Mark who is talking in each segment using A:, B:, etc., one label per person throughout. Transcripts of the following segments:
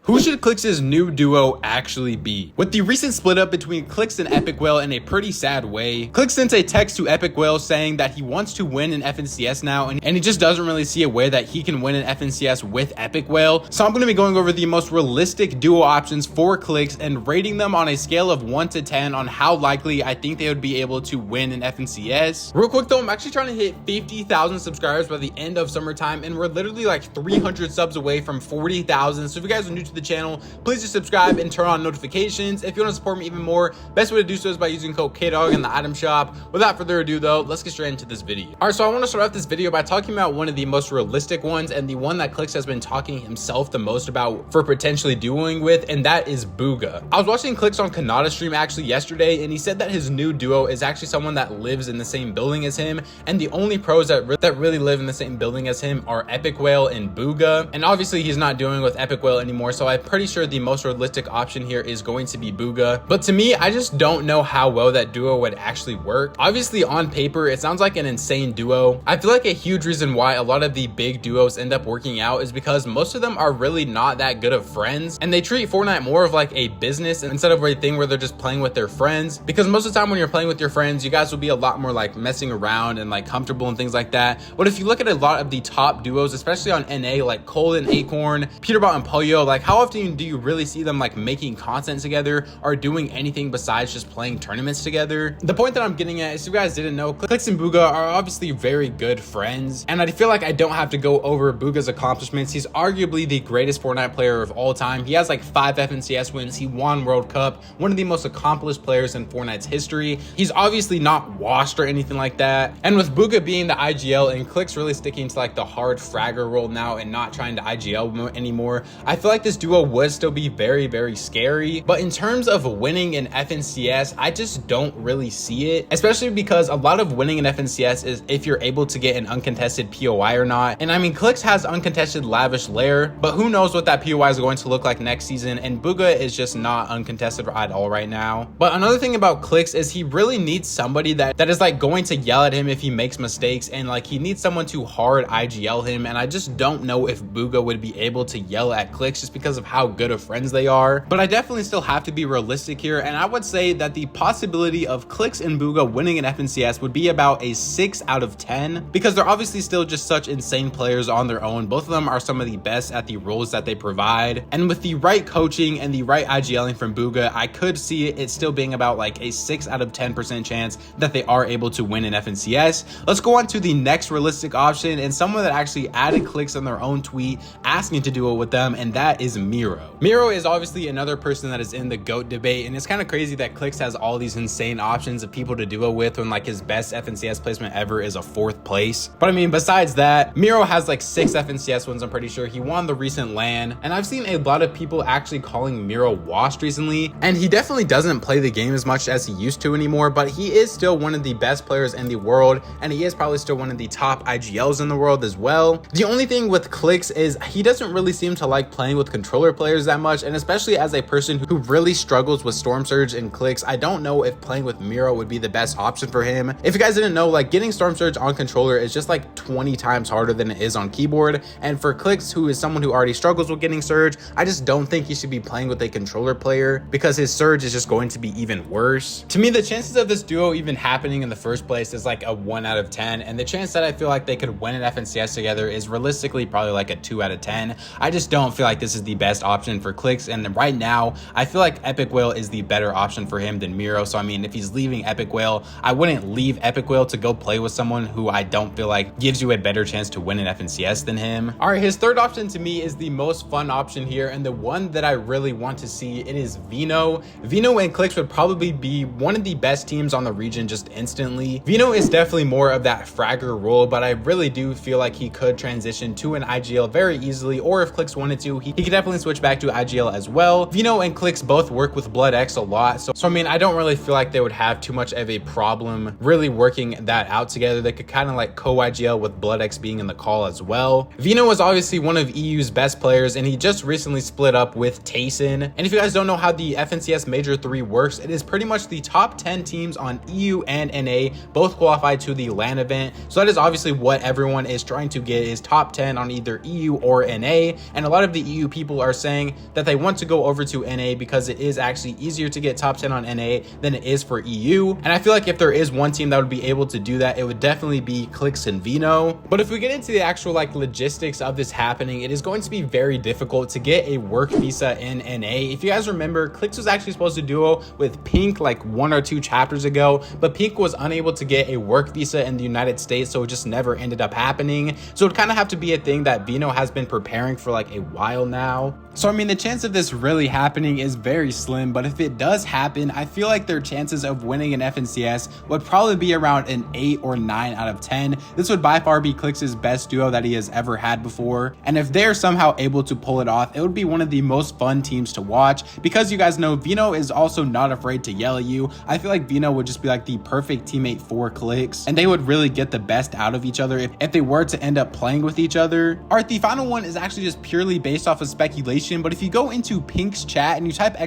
A: Who should Clix's new duo actually be? With the recent split up between Clix and Epic Whale in a pretty sad way, Clix sent a text to Epic Whale saying that he wants to win in FNCS now, and he just doesn't really see a way that he can win in FNCS with Epic Whale. So I'm going to be going over the most realistic duo options for Clix and rating them on a scale of 1 to 10 on how likely I think they would be able to win in FNCS. Real quick though, I'm actually trying to hit 50,000 subscribers by the end of summertime, and we're literally like 300 subs away from 40,000. So if you guys are new to the channel, please just subscribe and turn on notifications. If you want to support me even more, best way to do so is by using code Kdog in the item shop. Without further ado though, let's get straight into this video. All right, so I want to start off this video by talking about one of the most realistic ones and the one that Clix has been talking himself the most about for potentially duoing with, and that is Bugha. I was watching Clix on Kanata stream actually yesterday, and he said that his new duo is actually someone that lives in the same building as him, and the only pros that really live in the same building as him are Epic Whale and Bugha. And obviously he's not doing with Epic Whale anymore, so I'm pretty sure the most realistic option here is going to be Bugha. But to me, I just don't know how well that duo would actually work. Obviously on paper, it sounds like an insane duo. I feel like a huge reason why a lot of the big duos end up working out is because most of them are really not that good of friends, and they treat Fortnite more of like a business instead of a thing where they're just playing with their friends. Because most of the time when you're playing with your friends, you guys will be a lot more like messing around and like comfortable and things like that. But if you look at a lot of the top duos, especially on NA, like Cole and Acorn, Peterbot and Pollo, like how often do you really see them like making content together or doing anything besides just playing tournaments together? The point that I'm getting at is, if you guys didn't know, Clix and Bugha are obviously very good friends, and I feel like I don't have to go over Bugha's accomplishments. He's arguably the greatest Fortnite player of all time. He has like 5 FNCS wins. He won World Cup, one of the most accomplished players in Fortnite's history. He's obviously not washed or anything like that. And with Bugha being the IGL and Clix really sticking to like the hard fragger role now and not trying to IGL anymore, I feel like this duo would still be very, very scary. But in terms of winning in FNCS, I just don't really see it, especially because a lot of winning in FNCS is if you're able to get an uncontested POI or not. And I mean, Clix has uncontested Lavish Lair, but who knows what that POI is going to look like next season, and Bugha is just not uncontested at all right now. But another thing about Clix is he really needs somebody that is like going to yell at him if he makes mistakes, and like he needs someone to hard IGL him, and I just don't know if Bugha would be able to yell at Clix just because of how good of friends they are. But I definitely still have to be realistic here, and I would say that the possibility of Clix and Bugha winning an FNCS would be about a 6 out of 10, because they're obviously still just such insane players on their own. Both of them are some of the best at the roles that they provide, and with the right coaching and the right IGLing from Bugha, I could see it still being about like a 6 out of 10% chance that they are able to win an FNCS. Let's go on to the next realistic option, and someone that actually added Clix on their own tweet asking to duo with them, and that is Miro. Miro is obviously another person that is in the GOAT debate, and it's kind of crazy that Clix has all these insane options of people to duo with when like his best FNCS placement ever is a 4th place. But I mean, besides that, Miro has like 6 FNCS wins, I'm pretty sure. He won the recent LAN, and I've seen a lot of people actually calling Miro washed recently, and he definitely doesn't play the game as much as he used to anymore, but he is still one of the best players in the world, and he is probably still one of the top IGLs in the world as well. The only thing with Clix is he doesn't really seem to like playing with controller players that much, and especially as a person who really struggles with Storm Surge and Clix, I don't know if playing with Miro would be the best option for him. If you guys didn't know, like getting Storm Surge on controller is just like 20 times harder than it is on keyboard, and for Clix, who is someone who already struggles with getting Surge, I just don't think he should be playing with a controller player because his Surge is just going to be even worse. To me, the chances of this duo even happening in the first place is like a 1 out of 10, and the chance that I feel like they could win an FNCS together is realistically probably like a 2 out of 10. I just don't feel like this is the best option for Clix, and right now I feel like Epic Whale is the better option for him than Miro. So I mean, if he's leaving Epic Whale, I wouldn't leave Epic Whale to go play with someone who I don't feel like gives you a better chance to win an FNCS than him. All right, his third option to me is the most fun option here, and the one that I really want to see. It is Vino. Vino and Clix would probably be one of the best teams on the region just instantly. Vino is definitely more of that fragger role, but I really do feel like he could transition to an IGL very easily, or if Clix wanted to, he could definitely switch back to IGL as well. Vino and Clix both work with Blood X a lot, so I mean, I don't really feel like they would have too much of a problem really working that out together. They could kind of like co-IGL with Blood X being in the call as well. Vino is obviously one of EU's best players, and he just recently split up with Tayson. And if you guys don't know how the FNCS Major 3 works, it is pretty much the top 10 teams on EU and NA both qualified to the LAN event. So that is obviously what everyone is trying to get, is top 10 on either EU or NA. And a lot of the EU people people are saying that they want to go over to NA because it is actually easier to get top 10 on NA than it is for EU. And I feel like if there is one team that would be able to do that, it would definitely be Clix and Vino. But if we get into the actual like logistics of this happening, it is going to be very difficult to get a work visa in NA. If you guys remember, Clix was actually supposed to duo with Pink like 1 or 2 chapters ago, but Pink was unable to get a work visa in the United States, so it just never ended up happening. So it kind of have to be a thing that Vino has been preparing for like a while now. So I mean, the chance of this really happening is very slim, but if it does happen, I feel like their chances of winning an FNCS would probably be around an 8 or 9 out of 10. This would by far be Clix's best duo that he has ever had before. And if they're somehow able to pull it off, it would be one of the most fun teams to watch, because you guys know Vino is also not afraid to yell at you. I feel like Vino would just be like the perfect teammate for Clix, and they would really get the best out of each other if they were to end up playing with each other. All right, the final one is actually just purely based off of speculation, but if you go into Pink's chat and you type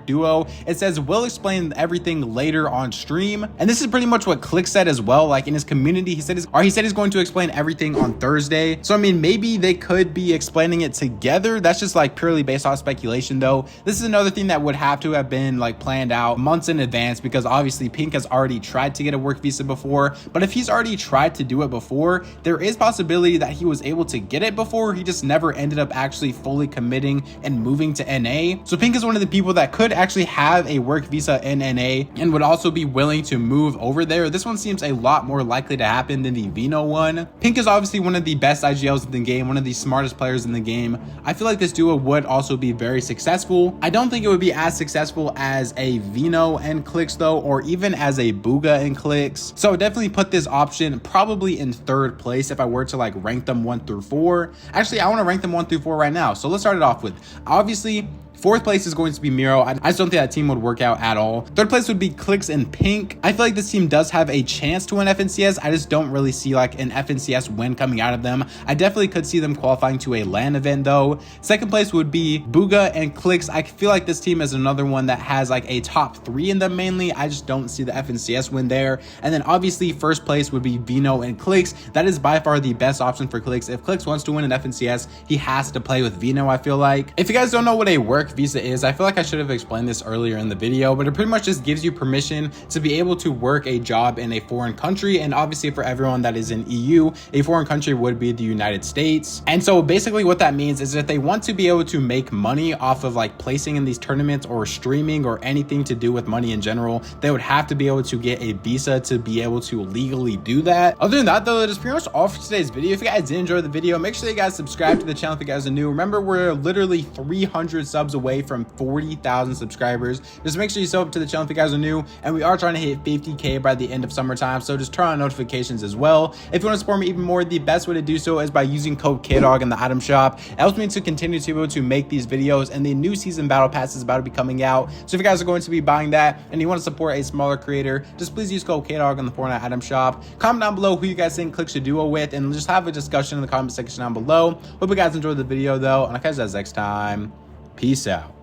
A: !duo, it says we'll explain everything later on stream. And this is pretty much what Clix said as well. Like in his community, he said he's going to explain everything on Thursday. So I mean, maybe they could be explaining it together. That's just like purely based off speculation though. This is another thing that would have to have been like planned out months in advance, because obviously Pink has already tried to get a work visa before. But if he's already tried to do it before, there is possibility that he was able to get it before, he just never ended up actually fully committing and moving to NA. So Pink is one of the people that could actually have a work visa in NA and would also be willing to move over there. This one seems a lot more likely to happen than the Vino one. Pink is obviously one of the best IGLs in the game, one of the smartest players in the game. I feel like this duo would also be very successful. I don't think it would be as successful as a Vino and Clix though, or even as a Booga and Clix. So I would definitely put this option probably in 3rd place if I were to like rank them 1 through 4. Actually, I want to rank them 1 through 4 right now. So let's start it off with, obviously, 4th place is going to be Miro. I just don't think that team would work out at all. 3rd place would be Clix and Pink. I feel like this team does have a chance to win FNCS. I just don't really see like an FNCS win coming out of them. I definitely could see them qualifying to a LAN event though. 2nd place would be Booga and Clix. I feel like this team is another one that has like a top 3 in them mainly. I just don't see the FNCS win there. And then obviously 1st place would be Vino and Clix. That is by far the best option for Clix. If Clix wants to win an FNCS, he has to play with Vino, I feel like. If you guys don't know what a work visa is, I feel like I should have explained this earlier in the video, but it pretty much just gives you permission to be able to work a job in a foreign country. And obviously for everyone that is in EU, a foreign country would be the United States. And so basically what that means is that they want to be able to make money off of like placing in these tournaments or streaming or anything to do with money in general, they would have to be able to get a visa to be able to legally do that. Other than that though, that is pretty much all for today's video. If you guys did enjoy the video, make sure you guys subscribe to the channel if you guys are new. Remember, we're literally 300 subs away from 40,000 subscribers. Just make sure you sub up to the channel if you guys are new, and we are trying to hit 50k by the end of summertime, so just turn on notifications as well. If you want to support me even more, the best way to do so is by using code Kdog in the item shop. It helps me to continue to be able to make these videos, and the new season battle pass is about to be coming out, so if you guys are going to be buying that and you want to support a smaller creator, just please use code Kdog in the Fortnite item shop. Comment down below who you guys think Clix should duo with, and just have a discussion in the comment section down below. Hope you guys enjoyed the video though, and I'll catch you guys next time. Peace out.